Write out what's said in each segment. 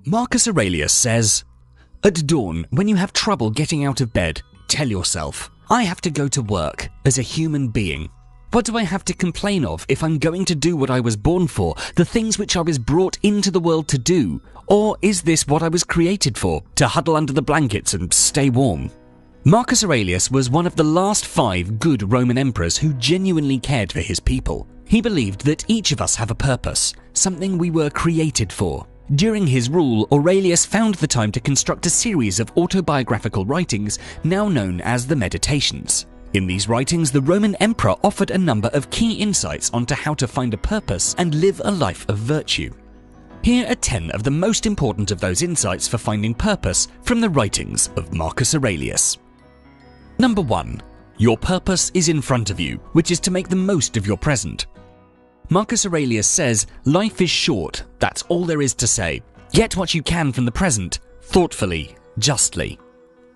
Marcus Aurelius says, "At dawn, when you have trouble getting out of bed, tell yourself, I have to go to work as a human being. What do I have to complain of if I'm going to do what I was born for, the things which I was brought into the world to do? Or is this what I was created for, to huddle under the blankets and stay warm?" Marcus Aurelius was one of the last 5 good Roman emperors who genuinely cared for his people. He believed that each of us have a purpose, something we were created for. During his rule, Aurelius found the time to construct a series of autobiographical writings now known as the Meditations. In these writings, the Roman emperor offered a number of key insights onto how to find a purpose and live a life of virtue. Here are 10 of the most important of those insights for finding purpose from the writings of Marcus Aurelius. Number 1. Your purpose is in front of you, which is to make the most of your present. Marcus Aurelius says, life is short, that's all there is to say. Get what you can from the present, thoughtfully, justly.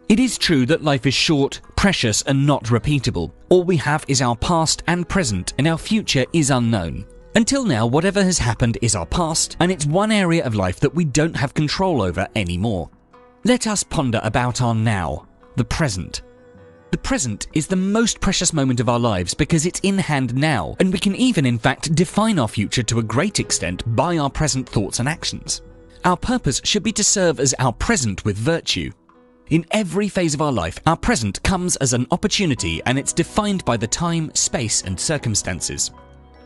It is true that life is short, precious, and not repeatable. All we have is our past and present, and our future is unknown. Until now, whatever has happened is our past, and it's one area of life that we don't have control over anymore. Let us ponder about our now, the present. The present is the most precious moment of our lives because it's in hand now, and we can even in fact define our future to a great extent by our present thoughts and actions. Our purpose should be to serve as our present with virtue. In every phase of our life, our present comes as an opportunity and it's defined by the time, space, and circumstances.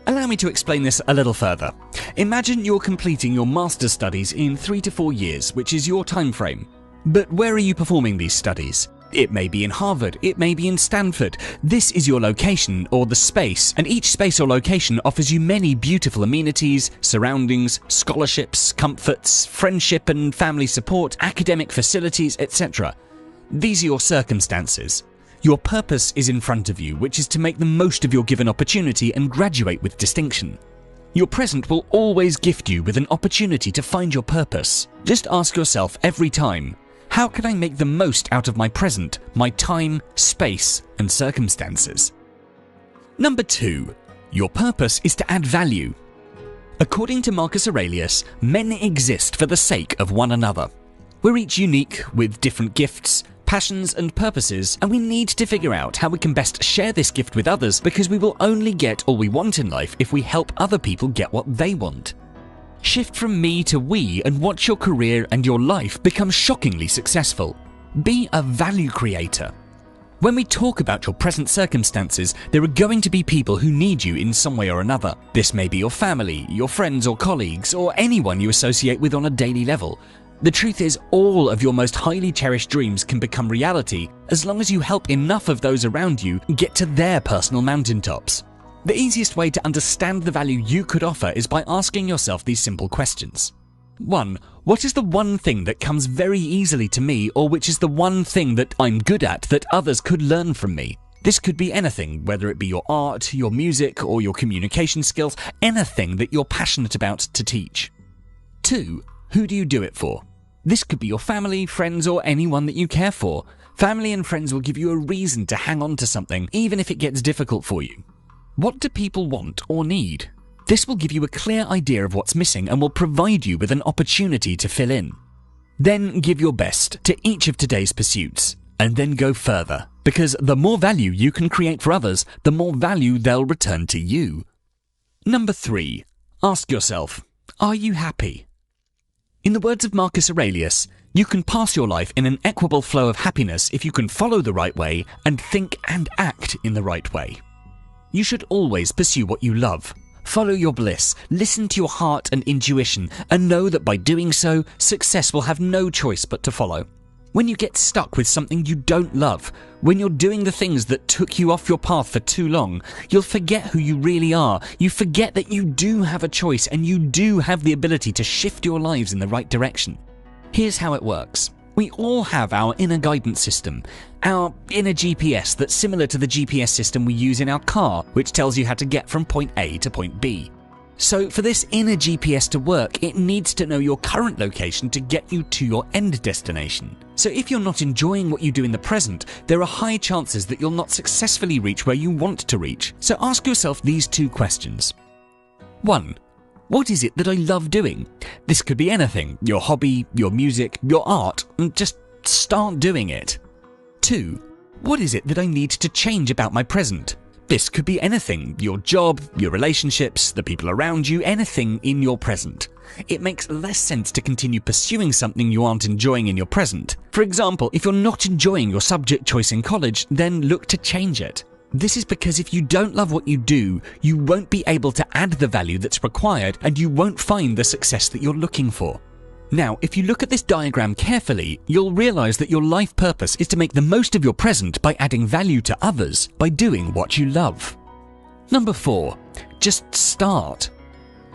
Allow me to explain this a little further. Imagine you're completing your master's studies in 3 to 4 years, which is your time frame. But where are you performing these studies? It may be in Harvard, it may be in Stanford. This is your location or the space, and each space or location offers you many beautiful amenities, surroundings, scholarships, comforts, friendship and family support, academic facilities, etc. These are your circumstances. Your purpose is in front of you, which is to make the most of your given opportunity and graduate with distinction. Your present will always gift you with an opportunity to find your purpose. Just ask yourself every time, how can I make the most out of my present, my time, space, and circumstances? Number 2. Your purpose is to add value. According to Marcus Aurelius, men exist for the sake of one another. We're each unique, with different gifts, passions, and purposes, and we need to figure out how we can best share this gift with others because we will only get all we want in life if we help other people get what they want. Shift from me to we and watch your career and your life become shockingly successful. Be a value creator. When we talk about your present circumstances, there are going to be people who need you in some way or another. This may be your family, your friends or colleagues, or anyone you associate with on a daily level. The truth is, all of your most highly cherished dreams can become reality as long as you help enough of those around you get to their personal mountaintops. The easiest way to understand the value you could offer is by asking yourself these simple questions. 1. What is the one thing that comes very easily to me, or which is the one thing that I'm good at that others could learn from me? This could be anything, whether it be your art, your music, or your communication skills, anything that you're passionate about to teach. 2. Who do you do it for? This could be your family, friends, or anyone that you care for. Family and friends will give you a reason to hang on to something, even if it gets difficult for you. What do people want or need? This will give you a clear idea of what's missing and will provide you with an opportunity to fill in. Then give your best to each of today's pursuits, and then go further, because the more value you can create for others, the more value they'll return to you. Number 3. Ask yourself, are you happy? In the words of Marcus Aurelius, you can pass your life in an equable flow of happiness if you can follow the right way and think and act in the right way. You should always pursue what you love. Follow your bliss, listen to your heart and intuition, and know that by doing so, success will have no choice but to follow. When you get stuck with something you don't love, when you're doing the things that took you off your path for too long, you'll forget who you really are. You forget that you do have a choice and you do have the ability to shift your lives in the right direction. Here's how it works. We all have our inner guidance system, our inner GPS that's similar to the GPS system we use in our car, which tells you how to get from point A to point B. So for this inner GPS to work, it needs to know your current location to get you to your end destination. So if you're not enjoying what you do in the present, there are high chances that you'll not successfully reach where you want to reach. So ask yourself these 2 questions. 1. What is it that I love doing? This could be anything, your hobby, your music, your art, and just start doing it. 2. What is it that I need to change about my present? This could be anything, your job, your relationships, the people around you, anything in your present. It makes less sense to continue pursuing something you aren't enjoying in your present. For example, if you're not enjoying your subject choice in college, then look to change it. This is because if you don't love what you do, you won't be able to add the value that's required and you won't find the success that you're looking for. Now, if you look at this diagram carefully, you'll realize that your life purpose is to make the most of your present by adding value to others by doing what you love. Number 4. Just start.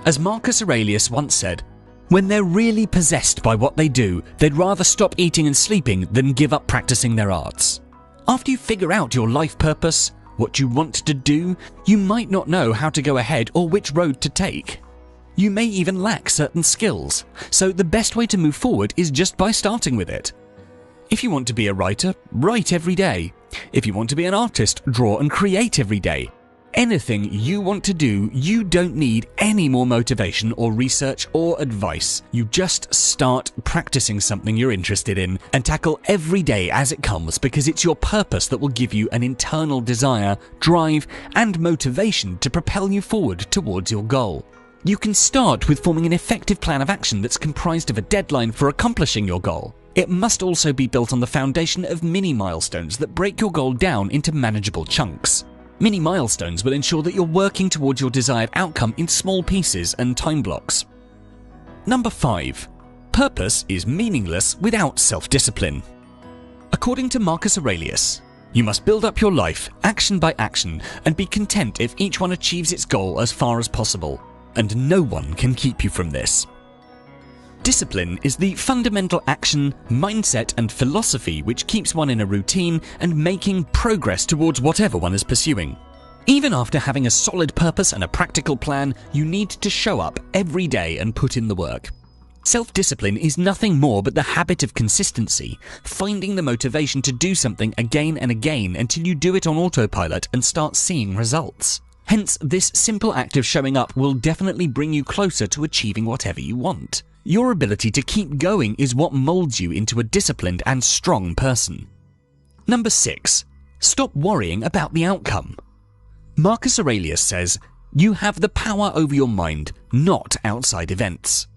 As Marcus Aurelius once said, when they're really possessed by what they do, they'd rather stop eating and sleeping than give up practicing their arts. After you figure out your life purpose, what you want to do, you might not know how to go ahead or which road to take. You may even lack certain skills, so the best way to move forward is just by starting with it. If you want to be a writer, write every day. If you want to be an artist, draw and create every day. Anything you want to do, you don't need any more motivation or research or advice. You just start practicing something you're interested in and tackle every day as it comes, because it's your purpose that will give you an internal desire, drive, and motivation to propel you forward towards your goal. You can start with forming an effective plan of action that's comprised of a deadline for accomplishing your goal. It must also be built on the foundation of mini milestones that break your goal down into manageable chunks. Mini milestones will ensure that you're working towards your desired outcome in small pieces and time blocks. Number 5. Purpose is meaningless without self-discipline. According to Marcus Aurelius, you must build up your life action by action and be content if each one achieves its goal as far as possible, and no one can keep you from this. Discipline is the fundamental action, mindset, and philosophy which keeps one in a routine and making progress towards whatever one is pursuing. Even after having a solid purpose and a practical plan, you need to show up every day and put in the work. Self-discipline is nothing more but the habit of consistency, finding the motivation to do something again and again until you do it on autopilot and start seeing results. Hence, this simple act of showing up will definitely bring you closer to achieving whatever you want. Your ability to keep going is what molds you into a disciplined and strong person. Number 6. Stop worrying about the outcome. Marcus Aurelius says, you have the power over your mind, not outside events.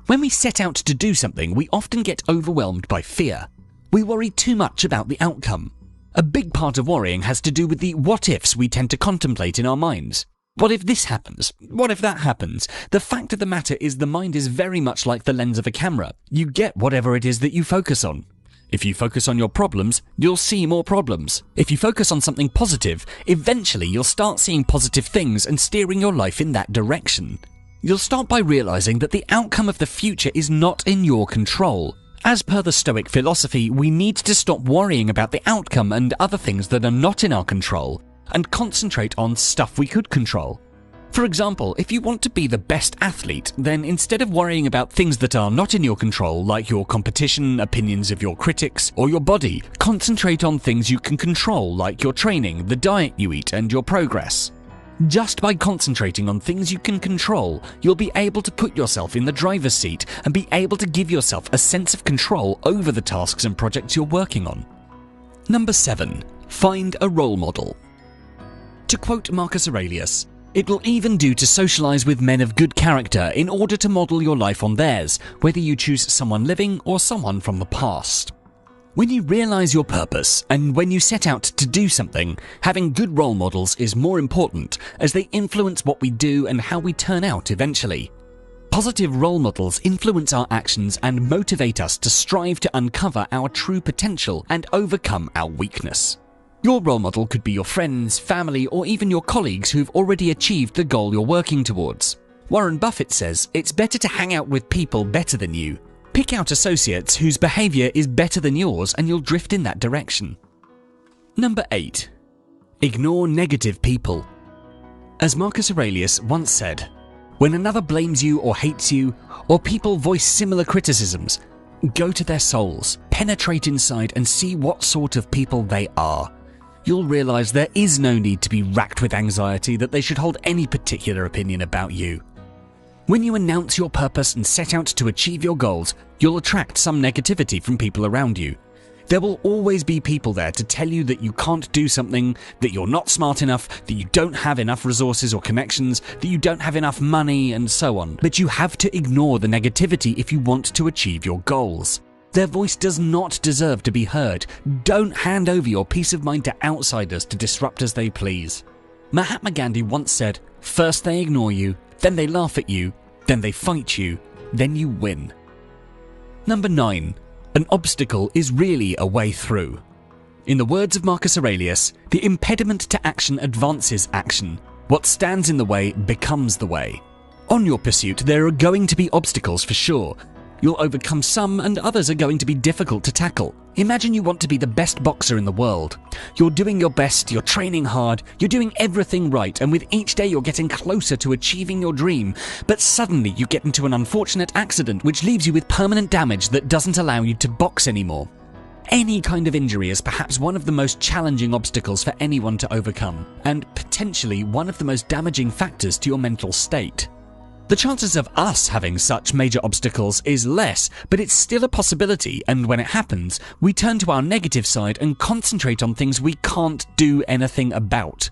When we set out to do something, we often get overwhelmed by fear. We worry too much about the outcome. A big part of worrying has to do with the what-ifs we tend to contemplate in our minds. What if this happens? What if that happens? The fact of the matter is the mind is very much like the lens of a camera. You get whatever it is that you focus on. If you focus on your problems, you'll see more problems. If you focus on something positive, eventually you'll start seeing positive things and steering your life in that direction. You'll start by realizing that the outcome of the future is not in your control. As per the Stoic philosophy, we need to stop worrying about the outcome and other things that are not in our control, and concentrate on stuff we could control. For example, if you want to be the best athlete, then instead of worrying about things that are not in your control, like your competition, opinions of your critics, or your body, concentrate on things you can control, like your training, the diet you eat, and your progress. Just by concentrating on things you can control, you'll be able to put yourself in the driver's seat and be able to give yourself a sense of control over the tasks and projects you're working on. Number 7. Find a role model. To quote Marcus Aurelius, it will even do to socialize with men of good character in order to model your life on theirs, whether you choose someone living or someone from the past. When you realize your purpose and when you set out to do something, having good role models is more important, as they influence what we do and how we turn out eventually. Positive role models influence our actions and motivate us to strive to uncover our true potential and overcome our weakness. Your role model could be your friends, family, or even your colleagues who've already achieved the goal you're working towards. Warren Buffett says, it's better to hang out with people better than you. Pick out associates whose behavior is better than yours and you'll drift in that direction. Number 8. Ignore negative people. As Marcus Aurelius once said, when another blames you or hates you, or people voice similar criticisms, go to their souls, penetrate inside and see what sort of people they are. You'll realize there is no need to be racked with anxiety that they should hold any particular opinion about you. When you announce your purpose and set out to achieve your goals, you'll attract some negativity from people around you. There will always be people there to tell you that you can't do something, that you're not smart enough, that you don't have enough resources or connections, that you don't have enough money, and so on. But you have to ignore the negativity if you want to achieve your goals. Their voice does not deserve to be heard. Don't hand over your peace of mind to outsiders to disrupt as they please. Mahatma Gandhi once said, "First they ignore you, then they laugh at you, then they fight you, then you win." Number 9. An obstacle is really a way through. In the words of Marcus Aurelius, the impediment to action advances action. What stands in the way becomes the way. On your pursuit, there are going to be obstacles for sure. You'll overcome some, and others are going to be difficult to tackle. Imagine you want to be the best boxer in the world. You're doing your best, you're training hard, you're doing everything right, and with each day you're getting closer to achieving your dream. But suddenly you get into an unfortunate accident which leaves you with permanent damage that doesn't allow you to box anymore. Any kind of injury is perhaps one of the most challenging obstacles for anyone to overcome, and potentially one of the most damaging factors to your mental state. The chances of us having such major obstacles is less, but it's still a possibility, and when it happens, we turn to our negative side and concentrate on things we can't do anything about.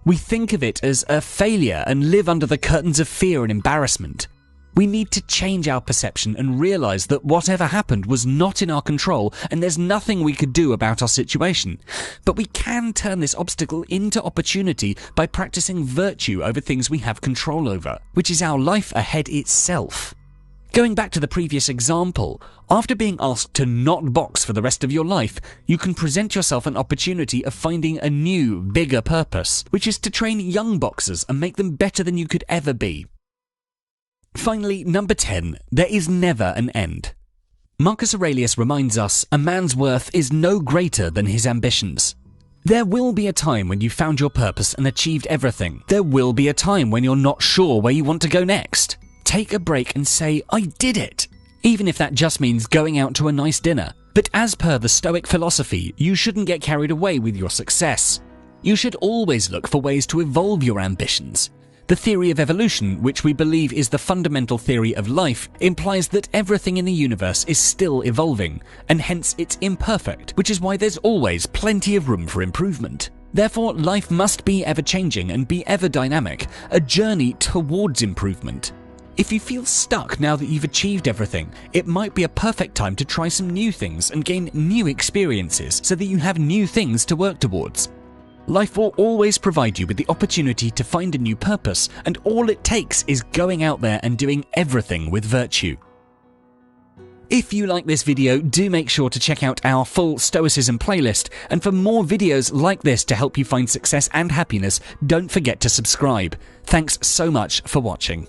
We think of it as a failure and live under the curtains of fear and embarrassment. We need to change our perception and realize that whatever happened was not in our control and there's nothing we could do about our situation. But we can turn this obstacle into opportunity by practicing virtue over things we have control over, which is our life ahead itself. Going back to the previous example, after being asked to not box for the rest of your life, you can present yourself an opportunity of finding a new, bigger purpose, which is to train young boxers and make them better than you could ever be. Finally, number 10, there is never an end. Marcus Aurelius reminds us a man's worth is no greater than his ambitions. There will be a time when you found your purpose and achieved everything. There will be a time when you're not sure where you want to go next. Take a break and say, "I did it," even if that just means going out to a nice dinner. But as per the Stoic philosophy, you shouldn't get carried away with your success. You should always look for ways to evolve your ambitions. The theory of evolution, which we believe is the fundamental theory of life, implies that everything in the universe is still evolving, and hence it's imperfect, which is why there's always plenty of room for improvement. Therefore, life must be ever-changing and be ever-dynamic, a journey towards improvement. If you feel stuck now that you've achieved everything, it might be a perfect time to try some new things and gain new experiences so that you have new things to work towards. Life will always provide you with the opportunity to find a new purpose, and all it takes is going out there and doing everything with virtue. If you like this video, do make sure to check out our full Stoicism playlist, and for more videos like this to help you find success and happiness, don't forget to subscribe. Thanks so much for watching.